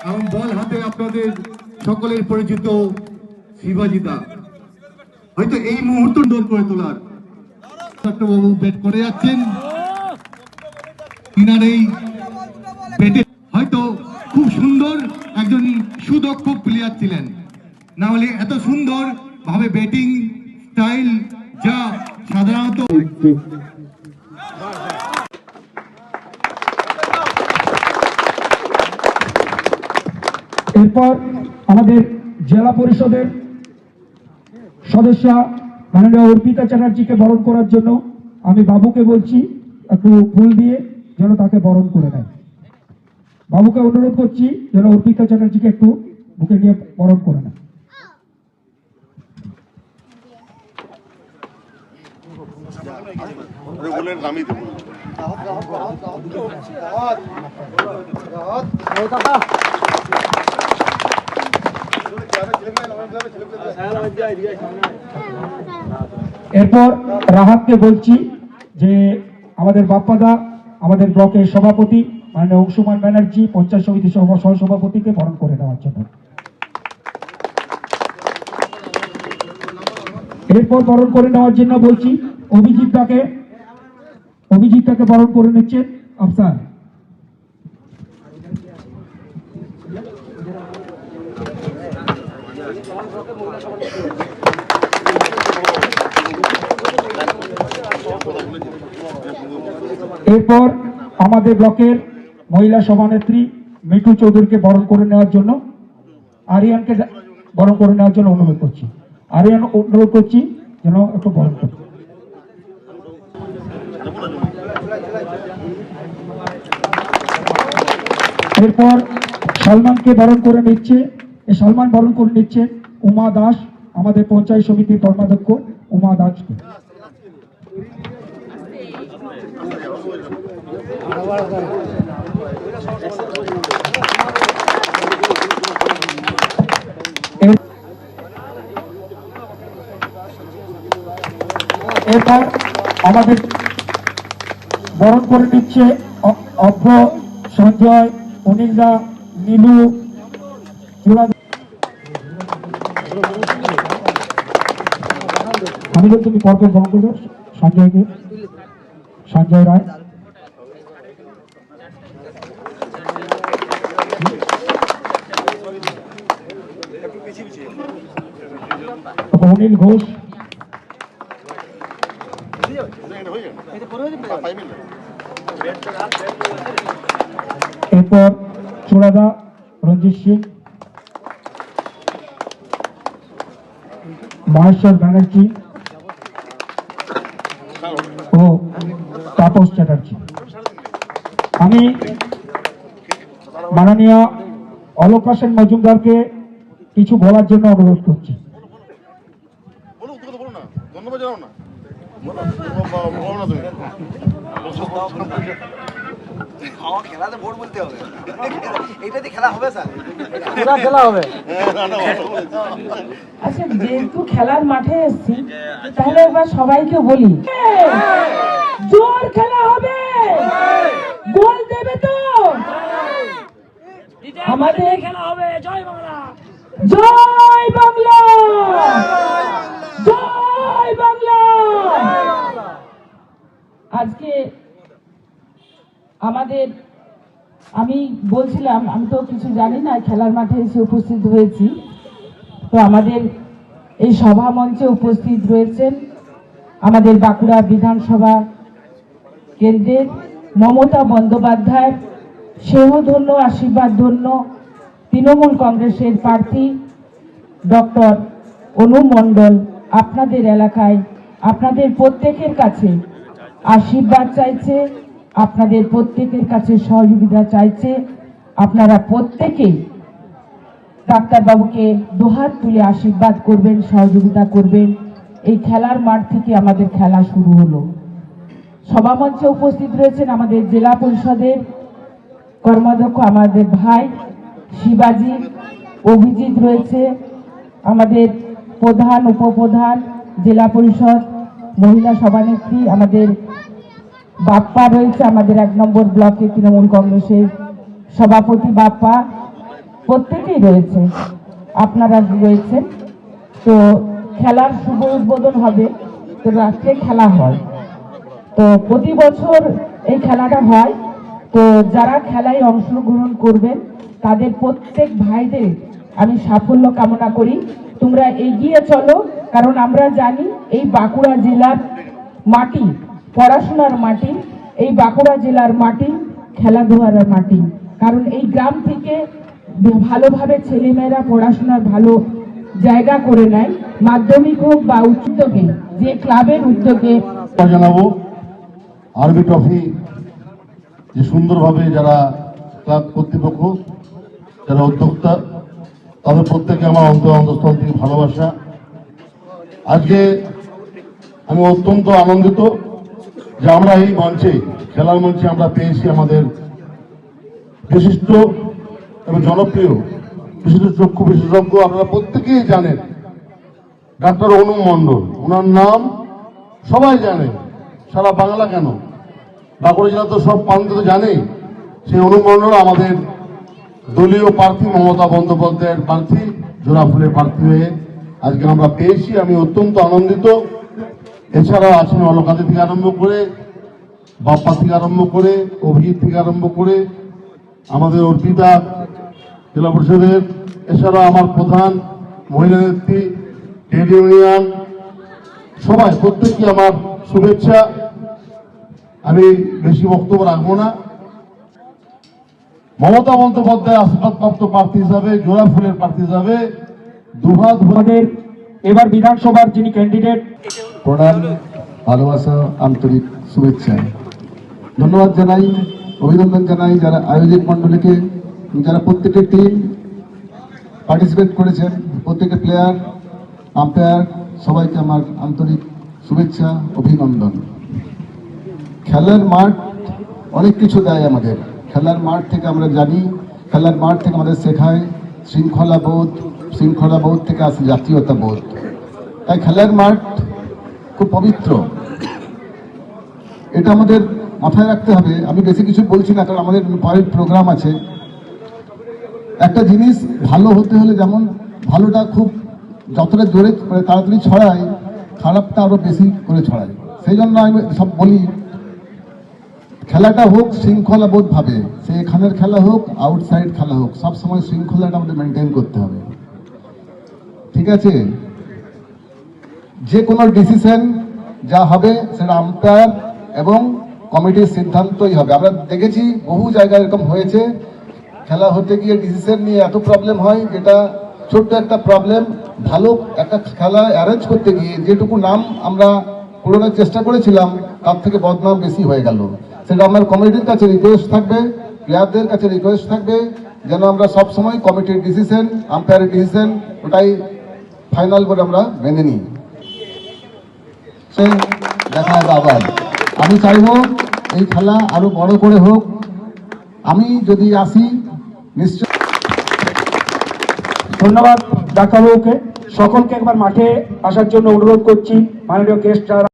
এবং বল হাতে আপনাদের সকলের পরিচিত শিবাজিদা হয়তো এই মুহূর্ত দল করে তোলার বাবু ব্যাট করে যাচ্ছেন। ইনার এই ব্যাটে হয়তো খুব সুন্দর একজন সুদক্ষ প্লেয়ার ছিলেন, না হলে এত সুন্দর ভাবে ব্যাটিং স্টাইল যা সাধারণত। এরপর আমাদের জেলা পরিষদের সদস্য মাননীয় অর্পিতা চ্যাটার্জিকে বরণ করার জন্য আমি বাবুকে বলছি একটু ফুল দিয়ে যেন তাকে বরণ করে নেয়। বাবুকে অনুরোধ করছি যেন অর্পিতা চ্যাটার্জিকে একটু বুকে নিয়ে বরণ করে নেয়। এরপর রাহাতকে বলছি যে আমাদের বাপ্পাদা আমাদের ব্লকের সভাপতি মাননীয় অংশুমান ব্যানার্জি পঞ্চায়েত সমিতি সহসভাপতিকে বরণ করে নেওয়ার জন্য। এরপর বরণ করে নেওয়ার জন্য বলছি অভিজিৎটাকে বরণ করে নিচ্ছে আফসার। এরপর আমাদের ব্লকের মহিলা সভানেত্রী মিঠু চৌধুরীকে বরণ করে নেওয়ার জন্য আরিয়ানকে বরণ করে নেওয়ার জন্য অনুরোধ করছি। আরিয়ান অনুরোধ করছি যেন একটু বরণ করুন। এরপর সালমানকে বরণ করে নিচ্ছে উমা দাস আমাদের পঞ্চায়েত সমিতির কর্মাধ্যক্ষ উমা দাসকে। এরপর আমাদের বরণ করে নিচ্ছে অভ্র, সঞ্জয়, অনিলদা, নীলু, আমি বলছি তুমি পরপর বরণ করবে সঞ্জয় রায়, অনিল ঘোষ, এরপর চোড়াদা রঞ্জিত সিং, মহেশ্বর ব্যানার্জি ও তাপস চ্যাটার্জি। আমি মাননীয় অলোক সেন মজুমদারকে কিছু বলার জন্য অনুরোধ করছি। আচ্ছা, যেহেতু খেলার মাঠে এসছি তাহলে এবার সবাইকে বলি জোর খেলা হবে, গোল দেবে তো আমাদের খেলা হবে। জয় বাংলা, জয় বাংলা, জয় বাংলা। আজকে আমাদের আমি বলছিলাম আমি তো কিছু জানি না, খেলার মাঠে এসে উপস্থিত হয়েছি। তো আমাদের এই সভা মঞ্চে উপস্থিত রয়েছেন আমাদের বাঁকুড়া বিধানসভা কেন্দ্রের মমতা বন্দ্যোপাধ্যায় স্নেহধন্য আশীর্বাদ ধন্য তৃণমূল কংগ্রেসের প্রার্থী ডক্টর অনু মণ্ডল আপনাদের এলাকায় আপনাদের প্রত্যেকের কাছে আশীর্বাদ চাইছে, আপনাদের প্রত্যেকের কাছে সহযোগিতা চাইছে। আপনারা প্রত্যেকেই ডাক্তারবাবুকে দুহাত তুলে আশীর্বাদ করবেন, সহযোগিতা করবেন। এই খেলার মাঠ থেকে আমাদের খেলা শুরু হলো। সভামঞ্চে উপস্থিত রয়েছেন আমাদের জেলা পরিষদের কর্মাধ্যক্ষ আমাদের ভাই শিবাজি, অভিজিৎ রয়েছে আমাদের প্রধান, উপপ্রধান, জেলা পরিষদ মহিলা সভানেত্রী আমাদের বাপ্পা রয়েছে, আমাদের 1 নম্বর ব্লকে তৃণমূল কংগ্রেসের সভাপতি বাপ্পা, প্রত্যেকেই রয়েছে, আপনারা রয়েছেন। তো খেলার শুভ উদ্বোধন হবে, তো রাত্রে খেলা হয়। তো প্রতি বছর এই খেলাটা হয়। তো যারা খেলায় অংশগ্রহণ করবেন তাদের প্রত্যেক ভাইদের আমি সাফল্য কামনা করি। তোমরা এগিয়ে চলো, কারণ আমরা জানি এই বাঁকুড়া জেলার মাটি পড়াশোনার মাটি, এই বাঁকুড়া জেলার মাটি খেলাধুলার মাটি। কারণ এই গ্রাম থেকে ভালোভাবে ছেলেমেয়েরা পড়াশোনার ভালো জায়গা করে নেয়, মাধ্যমিক হোক বা উচ্চকে, যে ক্লাবের উদ্যোগে। জানাবো আরবি ট্রফি যে সুন্দরভাবে যারা ক্লাব কর্তৃপক্ষ, যারা উদ্যোক্তা, তাদের প্রত্যেকে আমার অন্তঃস্থল থেকে ভালোবাসা। আজকে আমি অত্যন্ত আনন্দিত যে আমরা এই মঞ্চে, খেলার মঞ্চে আমরা পেয়েছি আমাদের বিশিষ্ট এবং জনপ্রিয় বিশিষ্ট চক্ষু বিশেষজ্ঞ। আপনারা প্রত্যেকেই জানেন ডাক্তার অনু মণ্ডল, ওনার নাম সবাই জানে, সারা বাংলা কেন বাঁকুড়া জেলা তো সব প্রান্ত তো জানেই। সেই অনু মণ্ডল আমাদের দলীয় প্রার্থী, মমতা বন্দ্যোপাধ্যায়ের প্রার্থী, জোড়াফুলের প্রার্থী হয়ে আজকে আমরা পেয়েছি। আমি অত্যন্ত আনন্দিত। এছাড়াও আছেন অলকাদি থেকে আরম্ভ করে, বাপ্পা থেকে আরম্ভ করে, অভিজিৎ থেকে আরম্ভ করে, আমাদের অর্পিতা জেলা পরিষদের, এছাড়াও আমার প্রধান মহিলা নেত্রী, ট্রেড ইউনিয়ন, সবাই প্রত্যেককে আমার শুভেচ্ছা। আমি বেশি বক্তব্য রাখবো না। মমতা বন্দ্যোপাধ্যায় আশীর্বাদপ্রাপ্ত প্রার্থী হিসাবে, জোড়াফুলের প্রার্থী হিসাবে দুহাত আমাদের এবার বিধানসভার যিনি ক্যান্ডিডেট, প্রণাম, ভালোবাসা, আন্তরিক শুভেচ্ছা, ধন্যবাদ জানাই, অভিনন্দন জানাই যারা আয়োজক মণ্ডলীকে, যারা প্রত্যেকটা টিম পার্টিসিপেট করেছেন, প্রত্যেকটা প্লেয়ার, আম্পায়ার, সবাইকে আমার আন্তরিক শুভেচ্ছা, অভিনন্দন। খেলার মাঠ অনেক কিছু দেয় আমাদের। খেলার মাঠ থেকে আমরা জানি, খেলার মাঠ থেকে আমাদের শেখায় শৃঙ্খলা বোধ থেকে আসে জাতীয়তা বোধ। তাই খেলার মাঠ খুব পবিত্র, এটা আমাদের মাথায় রাখতে হবে। আমি বেশি কিছু বলছি না, কারণ আমাদের পরের প্রোগ্রাম আছে। একটা জিনিস ভালো হতে হলে যেমন ভালোটা খুব যতটা জোরে মানে তাড়াতাড়ি ছড়ায়, খারাপটা আরো বেশি করে ছড়ায়। সেই জন্য আমি সব বলি, খেলাটা হোক শৃঙ্খলাবোধ ভাবে, সে এখানের খেলা হোক আউটসাইড খেলা হোক, সবসময় শৃঙ্খলাটা আমাদের মেনটেন করতে হবে, ঠিক আছে? যে কোনো ডিসিশন যা হবে সেটা আম্পায়ার এবং কমিটির সিদ্ধান্তই হবে। আমরা দেখেছি বহু জায়গায় এরকম হয়েছে, খেলা হতে গিয়ে ডিসিশন নিয়ে এত প্রবলেম হয়, যেটা ছোট্ট একটা প্রবলেম, ভালো একটা খেলা অ্যারেঞ্জ করতে গিয়ে যেটুকু নাম আমরা পূরণের চেষ্টা করেছিলাম তার থেকে বদনাম বেশি হয়ে গেল। সেটা আমার কমিটির কাছে রিকোয়েস্ট থাকবে, প্লেয়ারদের কাছে রিকোয়েস্ট থাকবে, যেন আমরা সবসময় কমিটির ডিসিশন, আম্পায়ারের ডিসিশন ওটাই ফাইনাল করে আমরা মেনে নিই। সেই দেখা হবে আবার। আমি চাইব এই খেলা আরো বড় করে হোক। আমি যদি আসি নিশ্চয়। ধন্যবাদ ডাক্তারবাবুকে। সকলকে একবার মাঠে আসার জন্য অনুরোধ করছি, মাননীয় গেস্ট যারা